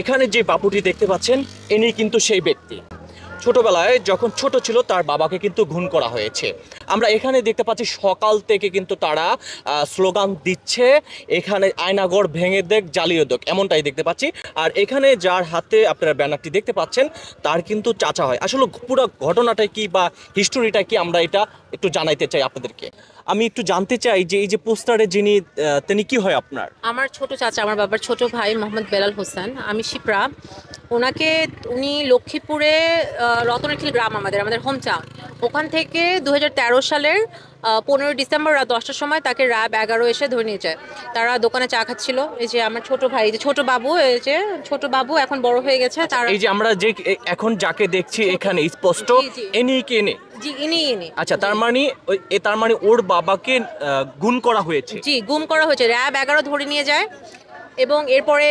এখানে যে বাবুটি দেখতে পাচ্ছেন ইনি কিন্তু সেই ব্যক্তি। ছোটবেলায় যখন ছোট ছিল তার বাবাকে কিন্তু খুন করা হয়েছে। আমরা এখানে দেখতে পাচ্ছি সকাল থেকে কিন্তু তারা স্লোগান দিচ্ছে, এখানে আয়নাঘর ভেঙে দেখ জ্বালিয়ে দেখ, এমনটাই দেখতে পাচ্ছি। আর এখানে যার হাতে আপনারা ব্যানারটি দেখতে পাচ্ছেন তার কিন্তু চাচা হয়। আসলে পুরো ঘটনাটা কি বা হিস্টোরিটা কি আমরা এটা একটু জানাইতে চাই আপনাদেরকে। আমি একটু জানতে চাই যে এই যে পোস্টারে যিনি তিনি কি হয় আপনার? আমার ছোট চাচা, আমার বাবার ছোট ভাই মোহাম্মদ বেলাল হোসেন। আমি শিপ্রা। উনি লক্ষ্মীপুরে রতনখিল গ্রাম, আমাদের হোম টাউন। ওখান থেকে 2013 সালের 15 ডিসেম্বর রাত 10টার সময় তাকে র্যাব 11 এসে ধরে নিয়ে যায়। তারা দোকানে চা খাচ্ছিল। এই যে আমার ছোট ভাই, যে ছোট বাবু, এই যে ছোট বাবু এখন বড় হয়ে গেছে। তারা এই যে আমরা যে এখন যাকে দেখছি এখানে স্পষ্ট এনি কে নে। জি, ইনি। আচ্ছা, তার মানে ওর বাবাকে গুম করা হয়েছে। জি, গুম করা হয়েছে। র্যাব 11 ধরে নিয়ে যায় এবং এরপরে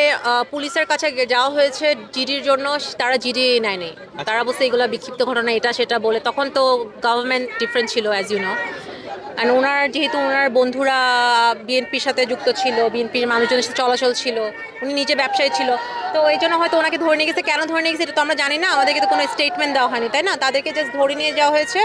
পুলিশের কাছে যাওয়া হয়েছে জিডির জন্য। তারা জিডি নেয়নি। তারা বলছে এগুলো বিক্ষিপ্ত ঘটনা, এটা সেটা বলে। তখন তো গভর্নমেন্ট ডিফারেন্ট ছিল, অ্যাজ ইউ নো। আর যেহেতু ওনার বন্ধুরা বিএনপির সাথে যুক্ত ছিল, বিএনপির মানুষজনের সাথে চলাচল ছিল, উনি নিজে ব্যবসায়ী ছিল, তো এই জন্য হয়তো ওনাকে ধরে নিয়ে গেছে। কেন ধরে নিয়ে গেছে এটা তো আমরা জানি না, আমাদেরকে তো কোনো স্টেটমেন্ট দেওয়া হয়নি, তাই না? তাদেরকে জাস্ট ধরে নিয়ে যাওয়া হয়েছে।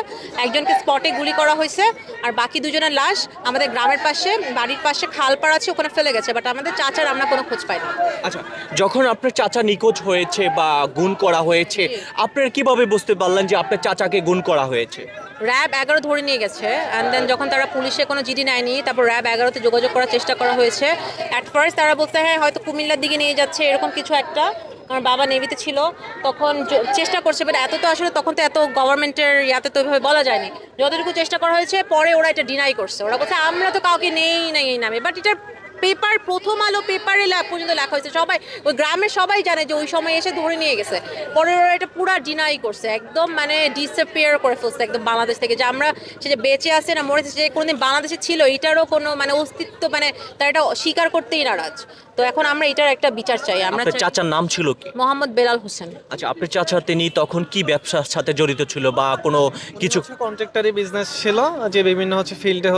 একজনকে স্পটে গুলি করা হয়েছে, আর বাকি দুজনের লাশ আমাদের গ্রামের পাশে, বাড়ির পাশে খালপাড় আছে, ওখানে ফেলে গেছে। বাট আমাদের চাচার আমরা কোনো খোঁজ পাই না। আচ্ছা, যখন আপনার চাচা নিখোঁজ হয়েছে বা গুম করা হয়েছে, আপনার কিভাবে বুঝতে পারলেন যে আপনার চাচাকে গুম করা হয়েছে? র্যাব 11 ধরে নিয়ে গেছে, অ্যান্ড দেন যখন তারা পুলিশে কোনো জিডি নেয়নি, তারপর র্যাব 11-তে যোগাযোগ করার চেষ্টা করা হয়েছে। অ্যাট ফার্স্ট তারা বলতে হ্যাঁ হয়তো কুমিল্লার দিকে নিয়ে যাচ্ছে, এরকম কিছু একটা। আমার বাবা নেভিতে ছিল তখন, চেষ্টা করছে, বাট এত তো আসলে তখন তো এত গভর্নমেন্টের ইয়াতে তো ওইভাবে বলা যায়নি। যতটুকু চেষ্টা করা হয়েছে, পরে ওরা এটা ডিনাই করছে। ওরা বলছে আমরা তো কাউকে নেই এই নামে। বাট এটার পেপার, প্রথম আলো পেপারে পর্যন্ত লেখা হয়েছে, সবাই ওই গ্রামের সবাই জানে যে ওই সময় এসে ধরে নিয়ে গেছে। পরে ওরা এটা পুরো ডিনাই করছে, একদম মানে ডিসঅ্যাপিয়ার করে ফেলছে একদম বাংলাদেশ থেকে। যে আমরা সে যে বেঁচে আছে না মরেছে, যে কোনোদিন বাংলাদেশে ছিল এটারও কোনো মানে অস্তিত্ব, মানে তারা এটা স্বীকার করতেই নারাজ। তো এখন আমরা এটার একটা বিচার চাই। আমরা আপনার চাচার নাম ছিল কি? মোহাম্মদ বেলাল হোসেন। আচ্ছা, আপনার চাচা তিনি তখন কি ব্যবসার সাথে জড়িত ছিল বা কোনো কিছু? কন্ট্রাক্টরি বিজনেস ছিল, যে বিভিন্ন ফিল্ডে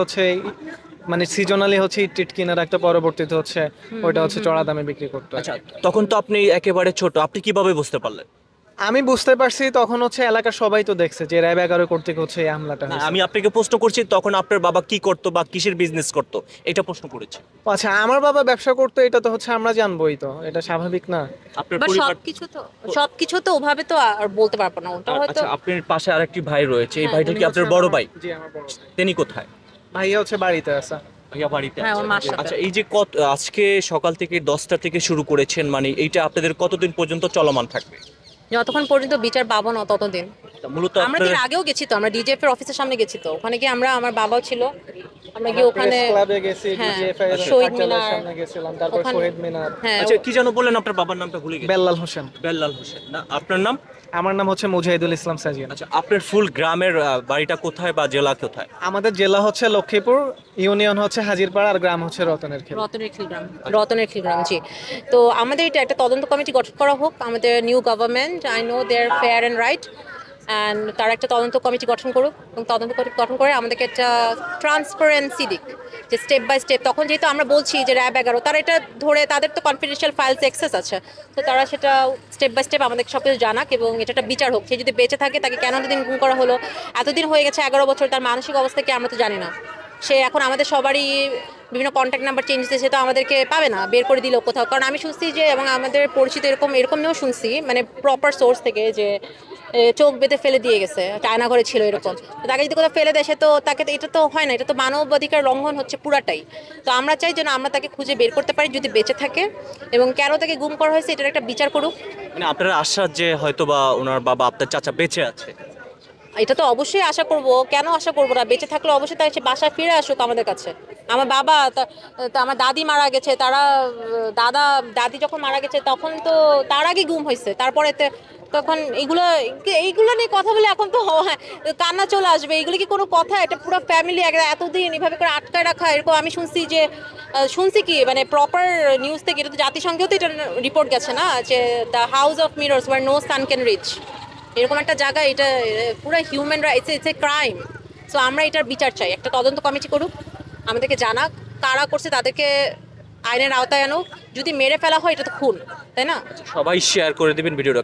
মানে সিজনালি ইট কেনার একটা, পরবর্তীতে ওইটা চড়া দামে বিক্রি করতে। আচ্ছা, তখন তো আপনি একেবারে ছোট, আপনি কিভাবে বুঝতে পারলেন? আমি বুঝতে পারছি তখন এলাকার সবাই তো দেখছে যে র্যাব 11 কর্তৃক এই হামলাটা হয়েছে। আমি আপনাকে প্রশ্ন করছি তখন আপনার বাবা কি করতো বা কিসের বিজনেস করতো, এটা প্রশ্ন করেছি। আচ্ছা, আমার বাবা ব্যবসা করতো, এটা তো আমরা জানবোই, তো এটা স্বাভাবিক না? আপনার বাট পরিবার সবকিছু তো ওভাবে তো আর বলতে পারবো না। ওটা হয়তো। আচ্ছা, আপনার পাশে আরেকটি ভাই রয়েছে, এই হ্যাঁ, ভাইটা কি আপনার বড় ভাই? জি, আমার বড় ভাই। তিনি কোথায়? ভাইয়া বাড়িতে আছে। ভাইয়া বাড়িতে হ্যাঁ, আছে। ওর মার সাথে। আচ্ছা, এই যে আজকে সকাল থেকে 10টা থেকে শুরু করেছেন, মানে এইটা আপনাদের কতদিন পর্যন্ত চলমান থাকবে? যতক্ষণ পর্যন্ত বিচার পাবো না ততদিন। মূলত আমরা আপনারা এর আগেও গেছি, তো আমরা ডিজেএফ এর অফিসের সামনে গেছি, তো ওখানে গিয়ে আমার বাবাও ছিল, আমরা গিয়ে ওখানে ক্লাবে গেছি, হ্যাঁ, ডিজিএফআই এর শহীদ কার্যালয়ের মিনার সামনে গেছিলাম, তারপর ওখানে- শহীদ মিনার। হ্যাঁ, আচ্ছা, কি যেন বললেন আপনার বাবার নামটা ভুলে গেছি? বেল্লাল হোসেন। বেল্লাল হোসেন না? আপনার নাম? আমার নাম মুজাহিদুল ইসলাম সাজিয়ান। আচ্ছা, আপনার ফুল গ্রামের বাড়িটা কোথায় বা জেলা কোথায়? আমাদের জেলা লক্ষ্মীপুর, ইউনিয়ন হাজিরপাড়া, আর গ্রাম রতনেরখিল। রতনের খিলগ্রাম, জি। তো আমাদের এটা একটা তদন্ত কমিটি গঠন করা হোক। আমাদের new government, I know they are fair and right, and তারা একটা তদন্ত কমিটি গঠন করুক এবং তদন্ত কমিটি গঠন করে আমাদেরকে একটা ট্রান্সপারেন্সি দিক, যে স্টেপ বাই স্টেপ। তখন যেহেতু আমরা বলছি যে র্যাব 11, তারা এটা ধরে, তাদের তো কনফিডেন্সিয়াল ফাইলস অ্যাক্সেস আছে, তো তারা সেটা স্টেপ বাই স্টেপ আমাদেরকে সব কিছু জানাক এবং এটা একটা বিচার হোক। সে যদি বেঁচে থাকে তাকে কেন এতদিন গুম করা হলো, এতদিন হয়ে গেছে 11 বছর, তার মানসিক অবস্থা কি আমরা তো জানি না। সে এখন আমাদের সবারই বিভিন্ন কন্ট্যাক্ট নাম্বার চেঞ্জ দিয়েছে, তো আমাদেরকে পাবে না, বের করে দিল কোথাও। কারণ আমি শুনছি যে, এবং আমাদের পরিচিত এরকমও শুনছি, মানে প্রপার সোর্স থেকে, যে চোখ বেঁধে ফেলে দিয়ে গেছে, চায়না ঘরে ছিল এরকম। তো তাকে যদি কোথাও ফেলে দেয়, সে তো তাকে, এটা তো হয় না, এটা তো মানবাধিকার লঙ্ঘন হচ্ছে পুরাটাই। তো আমরা চাই যেন আমরা তাকে খুঁজে বের করতে পারি যদি বেঁচে থাকে, এবং কেন তাকে গুম করা হয়েছে এটার একটা বিচার করুক। মানে আপনারা আশ্বাস যে হয়তো বা ওনার বাবা, আপনার চাচা বেঁচে আছে? এটা তো অবশ্যই আশা করব, কেন আশা করবো না? বেঁচে থাকলে অবশ্যই তাই সে বাসায় ফিরে আসুক আমাদের কাছে। আমার বাবা, আমার দাদি মারা গেছে, দাদি যখন মারা গেছে তখন তো তার আগে গুম হয়েছে, তারপরে তখন এইগুলো নিয়ে কথা বলে এখন তো কান্না চলে আসবে। এগুলো কি কোনো কথা? এটা পুরো ফ্যামিলি এতদিন এভাবে করে আটকায় রাখা, এরকম আমি শুনছি কি মানে প্রপার নিউজ থেকে, এটা তো জাতিসংঘেও তো এটা রিপোর্ট গেছে না, যে the house of mirrors where no sun can reach, এরকম একটা জায়গা। এটা পুরো human rights, it's a crime. So আমরা এটার বিচার চাই, একটা তদন্ত কমিটি করুক, আমাদেরকে জানাক কারা করছে, তাদেরকে আইনের আওতায় আনুক। যদি মেরে ফেলা হয় এটা তো খুন, তাই না? সবাই শেয়ার করে দিবেন ভিডিওটা।